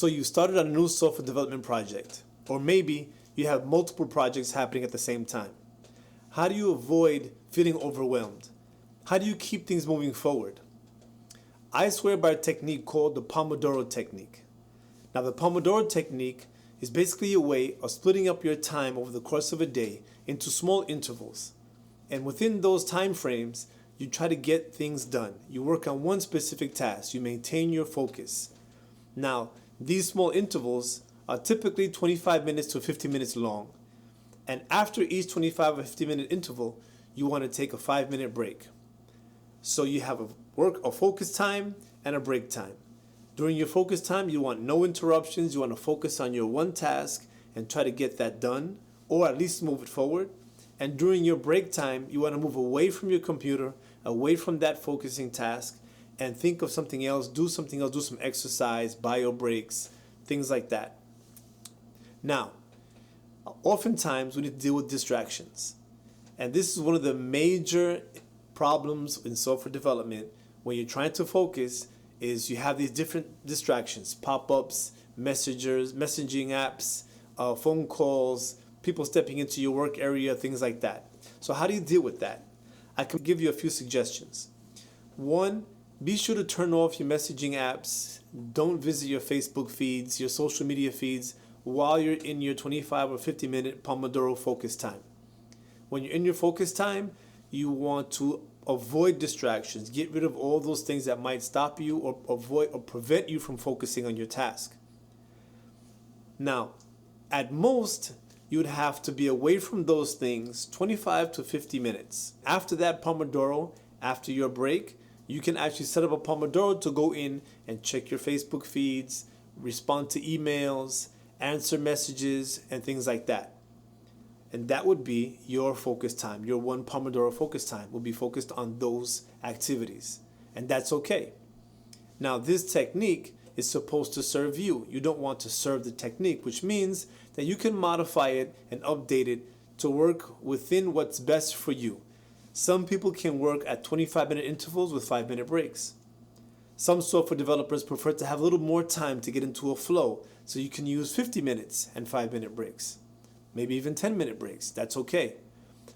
So you started on a new software development project, or maybe you have multiple projects happening at the same time. How do you avoid feeling overwhelmed? How do you keep things moving forward? I swear by a technique called the Pomodoro Technique. Now, the Pomodoro Technique is basically a way of splitting up your time over the course of a day into small intervals. And within those time frames, you try to get things done. You work on one specific task. You maintain your focus. Now, these small intervals are typically 25 minutes to 50 minutes long. And after each 25 or 50-minute interval, you want to take a 5-minute break. So you have a focus time and a break time. During your focus time, you want no interruptions. You want to focus on your one task and try to get that done, or at least move it forward. And during your break time, you want to move away from your computer, away from that focusing task, and think of something else, do some exercise, bio breaks, things like that. Now, oftentimes we need to deal with distractions. And this is one of the major problems in software development when you're trying to focus is you have these different distractions, pop-ups, messaging apps, phone calls, people stepping into your work area, things like that. So how do you deal with that? I can give you a few suggestions. One, be sure to turn off your messaging apps. Don't visit your Facebook feeds, your social media feeds while you're in your 25 or 50-minute Pomodoro focus time. When you're in your focus time, you want to avoid distractions. Get rid of all those things that might stop you or avoid or prevent you from focusing on your task. Now, at most, you would have to be away from those things 25 to 50 minutes. After that Pomodoro, after your break, you can actually set up a Pomodoro to go in and check your Facebook feeds, respond to emails, answer messages, and things like that. And that would be your focus time. Your one Pomodoro focus time will be focused on those activities. And that's okay. Now, this technique is supposed to serve you. You don't want to serve the technique, which means that you can modify it and update it to work within what's best for you. Some people can work at 25-minute intervals with 5-minute breaks. Some software developers prefer to have a little more time to get into a flow, so you can use 50 minutes and 5-minute breaks. Maybe even 10-minute breaks. That's okay.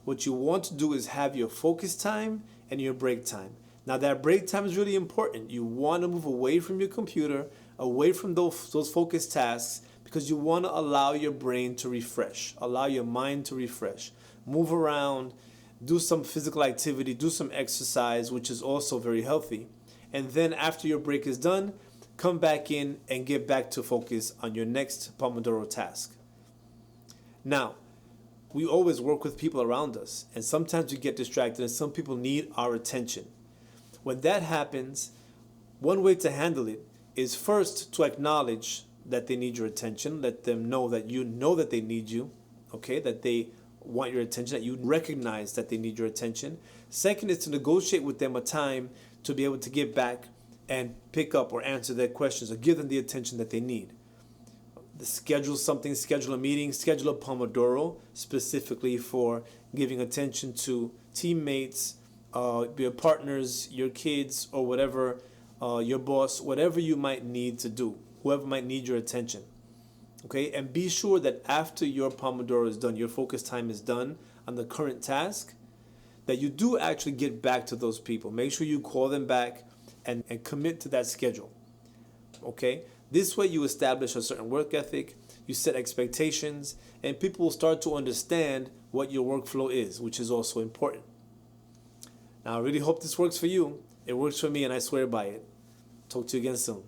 What you want to do is have your focus time and your break time. Now, that break time is really important. You want to move away from your computer, away from those focus tasks, because you want to allow your brain to refresh, allow your mind to refresh. Move around, do some physical activity, do some exercise, which is also very healthy. And then after your break is done, come back in and get back to focus on your next Pomodoro task. Now, we always work with people around us, and sometimes we get distracted, and some people need our attention. When that happens, one way to handle it is first to acknowledge that they need your attention. Let them know that you know that they need you, okay, that they want your attention, that you recognize that they need your attention. Second is to negotiate with them a time to be able to get back and pick up or answer their questions or give them the attention that they need. Schedule a meeting, schedule a Pomodoro specifically for giving attention to teammates, your partners, your kids, or whatever, your boss, whatever you might need to do, whoever might need your attention. Okay, and be sure that after your Pomodoro is done, your focus time is done on the current task, that you do actually get back to those people. Make sure you call them back and commit to that schedule. Okay, this way you establish a certain work ethic, you set expectations, and people will start to understand what your workflow is, which is also important. Now, I really hope this works for you. It works for me, and I swear by it. Talk to you again soon.